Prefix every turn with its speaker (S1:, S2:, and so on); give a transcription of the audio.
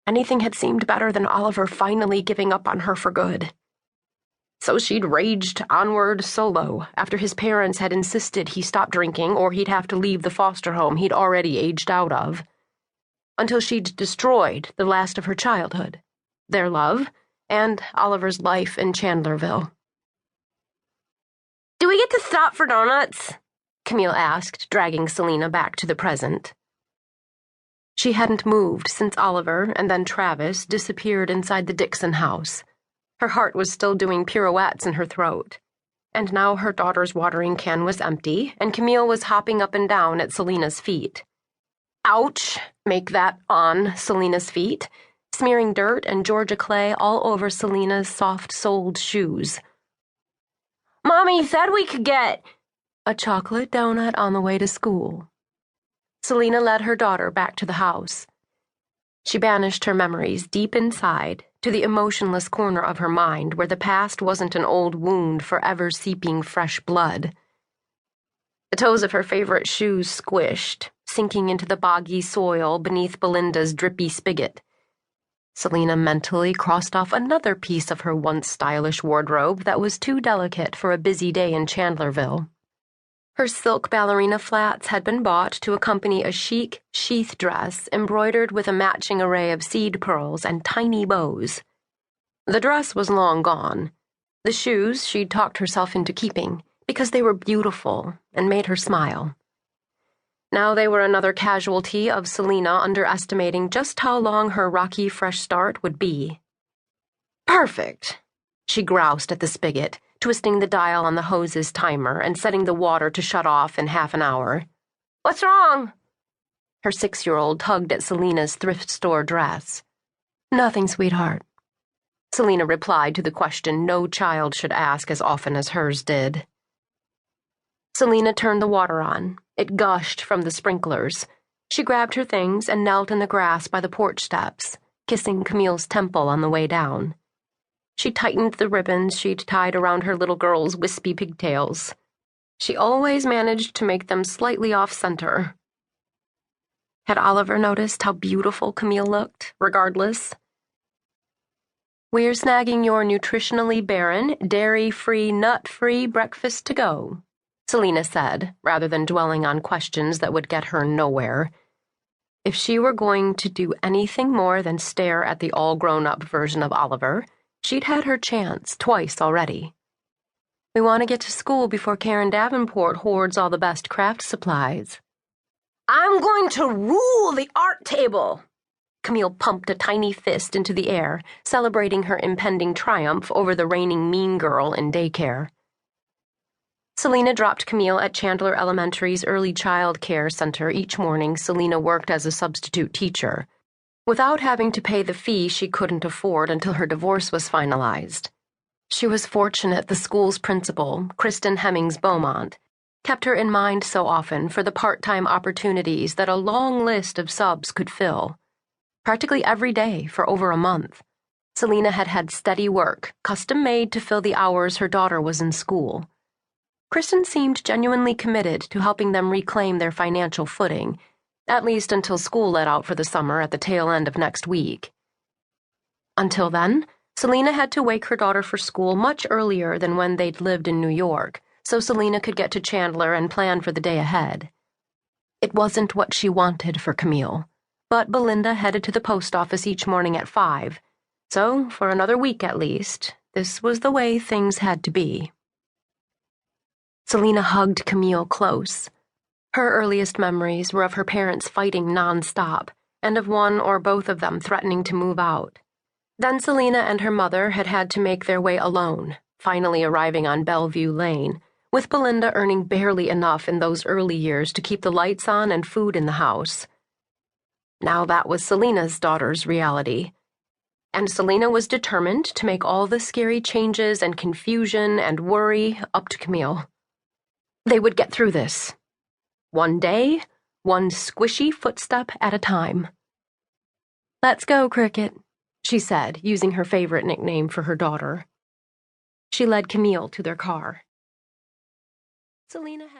S1: Anything had seemed better than Oliver finally giving up on her for good. So she'd raged onward solo after his parents had insisted he stop drinking or he'd have to leave the foster home he'd already aged out of. Until she'd destroyed the last of her childhood, their love, and Oliver's life in Chandlerville.
S2: "Do we get to stop for donuts?" Camille asked, dragging Selena back to the present.
S1: She hadn't moved since Oliver and then Travis disappeared inside the Dixon house. Her heart was still doing pirouettes in her throat. And now her daughter's watering can was empty, and Camille was hopping up and down at Selena's feet. Ouch! Make that on Selena's feet, smearing dirt and Georgia clay all over Selena's soft-soled shoes.
S2: "Mommy said we could get
S1: a chocolate donut on the way to school." Selena led her daughter back to the house. She banished her memories deep inside to the emotionless corner of her mind where the past wasn't an old wound forever seeping fresh blood. The toes of her favorite shoes squished, sinking into the boggy soil beneath Belinda's drippy spigot. Selena mentally crossed off another piece of her once stylish wardrobe that was too delicate for a busy day in Chandlerville. Her silk ballerina flats had been bought to accompany a chic sheath dress embroidered with a matching array of seed pearls and tiny bows. The dress was long gone. The shoes she'd talked herself into keeping because they were beautiful and made her smile. Now they were another casualty of Selena underestimating just how long her rocky fresh start would be. "Perfect," she groused at the spigot, twisting the dial on the hose's timer and setting the water to shut off in half an hour.
S2: "What's wrong?"
S1: Her 6-year-old tugged at Selena's thrift store dress. "Nothing, sweetheart." Selena replied to the question no child should ask as often as hers did. Selena turned the water on. It gushed from the sprinklers. She grabbed her things and knelt in the grass by the porch steps, kissing Camille's temple on the way down. She tightened the ribbons she'd tied around her little girl's wispy pigtails. She always managed to make them slightly off-center. Had Oliver noticed how beautiful Camille looked, regardless? "We're snagging your nutritionally barren, dairy-free, nut-free breakfast to go," Selena said, rather than dwelling on questions that would get her nowhere. If she were going to do anything more than stare at the all-grown-up version of Oliver, she'd had her chance twice already. "We want to get to school before Karen Davenport hoards all the best craft supplies."
S2: "I'm going to rule the art table."
S1: Camille pumped a tiny fist into the air, celebrating her impending triumph over the reigning mean girl in daycare. Selena dropped Camille at Chandler Elementary's early child care center each morning. Selena worked as a substitute teacher, without having to pay the fee she couldn't afford until her divorce was finalized. She was fortunate the school's principal, Kristen Hemmings Beaumont, kept her in mind so often for the part-time opportunities that a long list of subs could fill. Practically every day for over a month, Selena had had steady work, custom-made to fill the hours her daughter was in school. Kristen seemed genuinely committed to helping them reclaim their financial footing, at least until school let out for the summer at the tail end of next week. Until then, Selena had to wake her daughter for school much earlier than when they'd lived in New York, so Selena could get to Chandler and plan for the day ahead. It wasn't what she wanted for Camille, but Belinda headed to the post office each morning at 5, so for another week at least, this was the way things had to be. Selena hugged Camille close. Her earliest memories were of her parents fighting non-stop, and of one or both of them threatening to move out. Then Selena and her mother had had to make their way alone, finally arriving on Bellevue Lane, with Belinda earning barely enough in those early years to keep the lights on and food in the house. Now that was Selena's daughter's reality, and Selena was determined to make all the scary changes and confusion and worry up to Camille. They would get through this. One day, one squishy footstep at a time. "Let's go, Cricket," she said, using her favorite nickname for her daughter. She led Camille to their car. Selena had